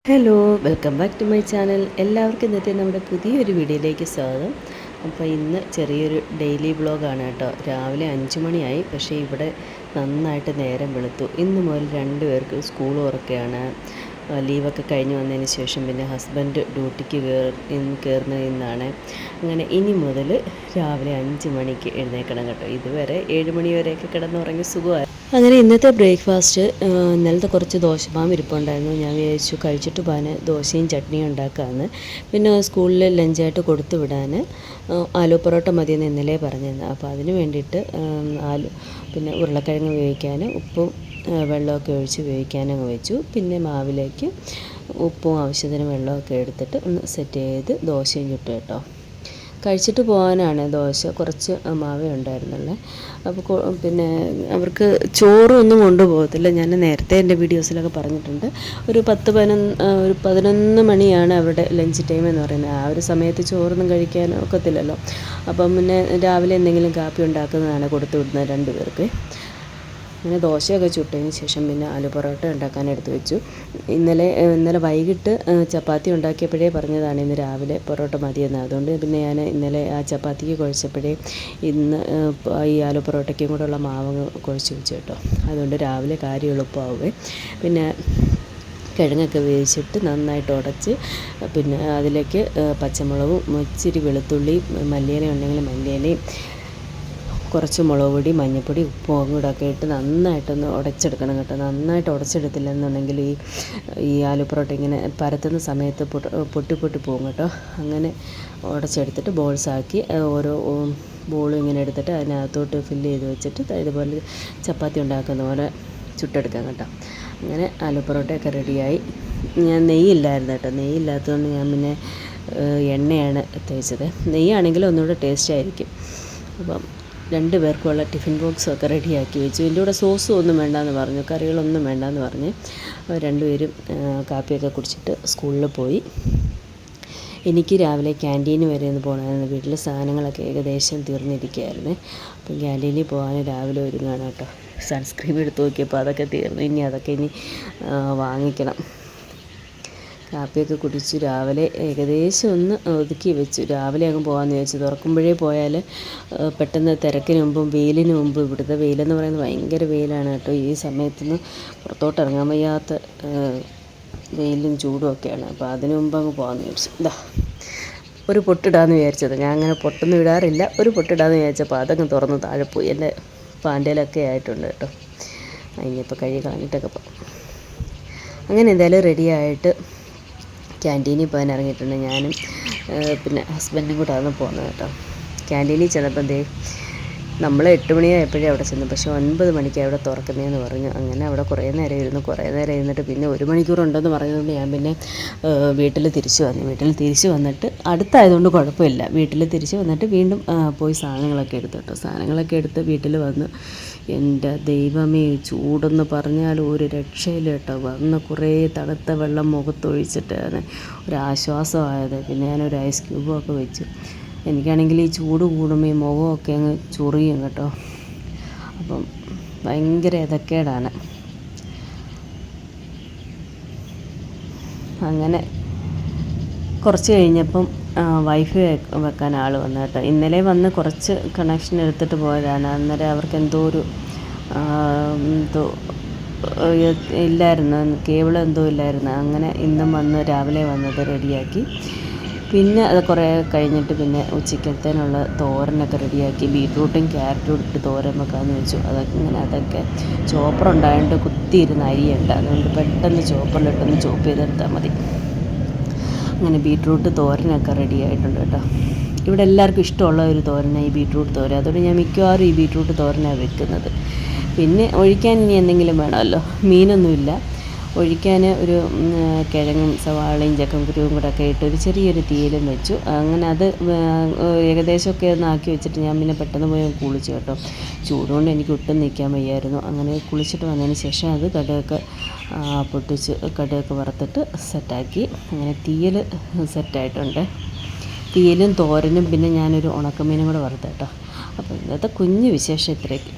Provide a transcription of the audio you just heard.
Hello, welcome back to my channel. എല്ലാവർക്കും ഇന്നത്തെ നമ്മുടെ പുതിയൊരു വീഡിയോയിലേക്ക് സ്വാഗതം. അപ്പോൾ ഇന്ന് ചെറിയൊരു ഡെയിലി വ്ളോഗാണ് കേട്ടോ. രാവിലെ 5 മണിയായി, പക്ഷേ ഇവിടെ നന്നായിട്ട് നേരം വെളുത്തു. ഇന്ന് മുതൽ 2 പേർക്ക് സ്കൂൾ തുറക്കുകയാണ്. ലീവൊക്കെ കഴിഞ്ഞ് വന്നതിന് ശേഷം പിന്നെ ഹസ്ബൻഡ് ഡ്യൂട്ടിക്ക് കയറുന്നത് ഇന്നാണ്. അങ്ങനെ ഇനി മുതൽ രാവിലെ 5 മണിക്ക് എഴുന്നേൽക്കണം കേട്ടോ. ഇതുവരെ 7 മണി വരെയൊക്കെ കിടന്നുറങ്ങി സുഖമായി. അങ്ങനെ ഇന്നത്തെ ബ്രേക്ക്ഫാസ്റ്റ് ഇന്നലത്തെ കുറച്ച് ദോശമാവ് ഇരിപ്പുണ്ടായിരുന്നു. ഞാൻ വിചാരിച്ചു കഴിച്ചിട്ട് പോകാൻ ദോശയും ചട്നിയും ഉണ്ടാക്കാമെന്ന്. പിന്നെ സ്കൂളിൽ ലഞ്ചായിട്ട് കൊടുത്തു വിടാൻ ആലു പൊറോട്ട മതിയെന്ന് ഇന്നലെ പറഞ്ഞിരുന്നു. അപ്പോൾ അതിന് വേണ്ടിയിട്ട് പിന്നെ ഉരുളക്കിഴങ്ങ് വേവിക്കാൻ ഉപ്പും വെള്ളമൊക്കെ ഒഴിച്ച് വേവിക്കാനങ്ങ് വെച്ചു. പിന്നെ മാവിലേക്ക് ഉപ്പും ആവശ്യത്തിന് വെള്ളമൊക്കെ എടുത്തിട്ട് ഒന്ന് സെറ്റ് ചെയ്ത് ദോശയും ചുട്ടു കേട്ടോ. കഴിച്ചിട്ട് പോകാനാണ് ദോശ, കുറച്ച് മാവേ ഉണ്ടായിരുന്നുള്ളേ. അപ്പോൾ പിന്നെ അവർക്ക് ചോറൊന്നും കൊണ്ടുപോകത്തില്ല. ഞാൻ നേരത്തെ എൻ്റെ വീഡിയോസിലൊക്കെ പറഞ്ഞിട്ടുണ്ട്. ഒരു 11 മണിയാണ് അവരുടെ ലഞ്ച് ടൈം എന്ന് പറയുന്നത്. ആ ഒരു സമയത്ത് ചോറൊന്നും കഴിക്കാൻ ഒക്കത്തില്ലല്ലോ. അപ്പം പിന്നെ രാവിലെ എന്തെങ്കിലും കാപ്പി ഉണ്ടാക്കുന്നതാണ് കൊടുത്തു വിടുന്നത് 2 പേർക്ക്. അങ്ങനെ ദോശയൊക്കെ ചുട്ടതിന് ശേഷം പിന്നെ ആലു പൊറോട്ട ഉണ്ടാക്കാൻ എടുത്തു വെച്ചു. ഇന്നലെ വൈകിട്ട് ചപ്പാത്തി ഉണ്ടാക്കിയപ്പോഴേ പറഞ്ഞതാണ് ഇന്ന് രാവിലെ പൊറോട്ട മതിയെന്ന്. അതുകൊണ്ട് പിന്നെ ഞാൻ ഇന്നലെ ആ ചപ്പാത്തിക്ക് കുഴച്ചപ്പോഴേ ഇന്ന് ഈ ആലു പൊറോട്ടയ്ക്കും കൂടെ ഉള്ള മാവ് കുഴച്ച് വെച്ചു കേട്ടോ. അതുകൊണ്ട് രാവിലെ കാര്യം എളുപ്പമാവുകയെ. പിന്നെ കിഴങ്ങൊക്കെ വേവിച്ചിട്ട് നന്നായിട്ട് ഉടച്ച് പിന്നെ അതിലേക്ക് പച്ചമുളകും ഇച്ചിരി വെളുത്തുള്ളിയും മല്ലിയില ഉണ്ടെങ്കിൽ മല്ലിയിലയും കുറച്ച് മുളക് പൊടി, മഞ്ഞൾപ്പൊടി, ഉപ്പും കൂടെ ഒക്കെ ഇട്ട് നന്നായിട്ടൊന്ന് ഉടച്ചെടുക്കണം കേട്ടോ. നന്നായിട്ട് ഉടച്ചെടുത്തില്ല എന്നുണ്ടെങ്കിൽ ഈ ആലു പൊറോട്ട ഇങ്ങനെ പരത്തുന്ന സമയത്ത് പൊട്ടി പോകും കേട്ടോ. അങ്ങനെ ഉടച്ചെടുത്തിട്ട് ബോൾസാക്കി ഓരോ ബോളും ഇങ്ങനെ എടുത്തിട്ട് അതിനകത്തോട്ട് ഫില്ല് ചെയ്ത് വെച്ചിട്ട് ഇതുപോലെ ചപ്പാത്തി ഉണ്ടാക്കുന്ന പോലെ ചുട്ടെടുക്കാം കേട്ടോ. അങ്ങനെ ആലു പൊറോട്ടയൊക്കെ റെഡിയായി. ഞാൻ നെയ്യില്ലായിരുന്നു കേട്ടോ. നെയ്യില്ലാത്തതുകൊണ്ട് ഞാൻ പിന്നെ എണ്ണയാണ് തേച്ചത്. നെയ്യാണെങ്കിൽ ഒന്നുകൂടെ ടേസ്റ്റ് ആയിരിക്കും. അപ്പം 2 പേർക്കുള്ള ടിഫിൻ ബോക്സൊക്കെ റെഡിയാക്കി വെച്ചു. ഇതിൻ്റെ കൂടെ സോസും ഒന്നും വേണ്ടാന്ന് പറഞ്ഞു, കറികളൊന്നും വേണ്ടാന്ന് പറഞ്ഞ് 2 പേരും കാപ്പിയൊക്കെ കുടിച്ചിട്ട് സ്കൂളിൽ പോയി. എനിക്ക് രാവിലെ ക്യാൻറ്റീന് വരെ ഒന്ന് പോകണമായിരുന്നു. വീട്ടിൽ സാധനങ്ങളൊക്കെ ഏകദേശം തീർന്നിരിക്കുകയായിരുന്നു. അപ്പം ക്യാൻറ്റീനിൽ പോകാൻ രാവിലെ ഒരുങ്ങാണ് കേട്ടോ. സൺസ്ക്രീം എടുത്ത് നോക്കിയപ്പോൾ അതൊക്കെ തീർന്നു. ഇനി വാങ്ങിക്കണം. കാപ്പിയൊക്കെ കുടിച്ചു രാവിലെ ഏകദേശം ഒന്ന് ഒതുക്കി വെച്ചു. രാവിലെ അങ്ങ് പോകാമെന്ന് വിചാരിച്ചു. തുറക്കുമ്പോഴേ പോയാൽ പെട്ടെന്ന് തിരക്കിന് മുമ്പും വെയിലിന് മുമ്പ്, ഇവിടുത്തെ വെയിലെന്ന് പറയുന്നത് ഭയങ്കര വെയിലാണ് കേട്ടോ. ഈ സമയത്തൊന്നും പുറത്തോട്ട് ഇറങ്ങാൻ വയ്യാത്ത വെയിലും ചൂടും ഒക്കെയാണ്. അപ്പോൾ അതിന് മുമ്പ് അങ്ങ് പോകാമെന്ന് വിചാരിച്ചു. ഒരു പൊട്ടിടാമെന്ന് വിചാരിച്ചത്. ഞാൻ അങ്ങനെ പൊട്ടൊന്നും ഇടാറില്ല. ഒരു പൊട്ടിടാമെന്ന് വിചാരിച്ചപ്പോൾ അതങ്ങ് തുറന്ന് താഴെ പോയി. എൻ്റെ പാൻറ്റയിലൊക്കെ ആയിട്ടുണ്ട് കേട്ടോ. ഇനിയിപ്പോൾ കഴുകി കളഞ്ഞിട്ടൊക്കെ പോകും. അങ്ങനെ എന്തായാലും റെഡിയായിട്ട് ക്യാൻറ്റീനിൽ പോകാൻ ഇറങ്ങിയിട്ടുണ്ട്. ഞാനും പിന്നെ ഹസ്ബൻഡും കൂടെ ആണ് പോകുന്നത് കേട്ടോ. ക്യാൻറ്റീനിൽ ചെന്നപ്പോൾ നമ്മൾ 8 മണിയായപ്പോഴേ അവിടെ ചെന്നു. പക്ഷേ 9 മണിക്ക് അവിടെ തുറക്കുന്നതെന്ന് പറഞ്ഞു. അങ്ങനെ അവിടെ കുറേ നേരം ഇരുന്നിട്ട് പിന്നെ 1 മണിക്കൂറുണ്ടെന്ന് പറഞ്ഞതുകൊണ്ട് ഞാൻ പിന്നെ വീട്ടിൽ തിരിച്ചു വന്നിട്ട് അടുത്തായതുകൊണ്ട് കുഴപ്പമില്ല. വീട്ടിൽ തിരിച്ച് വന്നിട്ട് വീണ്ടും പോയി സാധനങ്ങളൊക്കെ എടുത്തു കേട്ടോ. സാധനങ്ങളൊക്കെ എടുത്ത് വീട്ടിൽ വന്ന് എൻ്റെ ദൈവമേ, ചൂടെന്ന് പറഞ്ഞാൽ ഒരു രക്ഷയില്ല കേട്ടോ. വന്ന് കുറേ തണുത്ത വെള്ളം മുഖത്തൊഴിച്ചിട്ടാണ് ഒരാശ്വാസമായത്. പിന്നെ ഞാനൊരു ഐസ് ക്യൂബൊക്കെ വെച്ചു. എനിക്കാണെങ്കിൽ ഈ ചൂട് കൂടുമ്പോൾ ഈ മുഖമൊക്കെ അങ്ങ് ചൊറിയും കേട്ടോ. അപ്പം ഭയങ്കര എതക്കേടാണ്. അങ്ങനെ കുറച്ച് കഴിഞ്ഞപ്പം വൈഫൈ വെക്കാൻ ആൾ വന്നു കേട്ടോ. ഇന്നലെ വന്ന് കുറച്ച് കണക്ഷൻ എടുത്തിട്ട് പോയതാണ്. അന്നേരം അവർക്ക് എന്തോ ഇല്ലായിരുന്നു, കേബിൾ എന്തോ ഇല്ലായിരുന്നു. അങ്ങനെ ഇന്നും രാവിലെ വന്നത് റെഡിയാക്കി. പിന്നെ അത് കുറേ കഴിഞ്ഞിട്ട് പിന്നെ ഉച്ചക്കത്തേനുള്ള തോരനൊക്കെ റെഡിയാക്കി. ബീറ്റ്റൂട്ടും ക്യാരറ്റും ഇട്ട് തോരൻ വെക്കാമെന്ന് വെച്ചു. അതൊക്കെ ചോപ്പറുണ്ടായതുകൊണ്ട് കുത്തിയിരുന്ന് അരിയണ്ട. അതുകൊണ്ട് പെട്ടെന്ന് ചോപ്പറിലിട്ടൊന്ന് ചോപ്പ് ചെയ്തെടുത്താൽ മതി. അങ്ങനെ ബീറ്റ്റൂട്ട് തോരനൊക്കെ റെഡി ആയിട്ടുണ്ട് കേട്ടോ. ഇവിടെ എല്ലാവർക്കും ഇഷ്ടമുള്ള ഒരു തോരനാണ് ഈ ബീറ്റ്റൂട്ട് തോരൻ. അതുകൊണ്ട് ഞാൻ മിക്കവാറും ഈ ബീറ്റ്റൂട്ട് തോരനാണ് വെക്കുന്നത്. പിന്നെ ഒഴിക്കാൻ ഇനി എന്തെങ്കിലും വേണമല്ലോ. മീനൊന്നുമില്ല. ഒഴിക്കാൻ ഒരു കിഴങ്ങും സവാളയും ചക്കക്കുരുവും കൂടെ ഒക്കെ ഇട്ട് ഒരു ചെറിയൊരു തീയിലും വെച്ചു. അങ്ങനെ അത് ഏകദേശമൊക്കെ ഒന്ന് ആക്കി വെച്ചിട്ട് ഞാൻ പിന്നെ പെട്ടെന്ന് പോയി കുളിച്ചു കേട്ടോ. ചൂടുകൊണ്ട് എനിക്ക് ഒട്ടും നിൽക്കാൻ വയ്യായിരുന്നു. അങ്ങനെ കുളിച്ചിട്ട് വന്നതിന് ശേഷം അത് കടുകൊക്കെ വറുത്തിട്ട് സെറ്റാക്കി. അങ്ങനെ തീയൽ സെറ്റായിട്ടുണ്ട്. തീയലും തോരനും പിന്നെ ഞാനൊരു ഉണക്കമീനും കൂടെ വറുത്ത് കേട്ടോ. അപ്പോൾ ഇന്നത്തെ കുഞ്ഞ് വിശേഷം ഇത്രയൊക്കെ.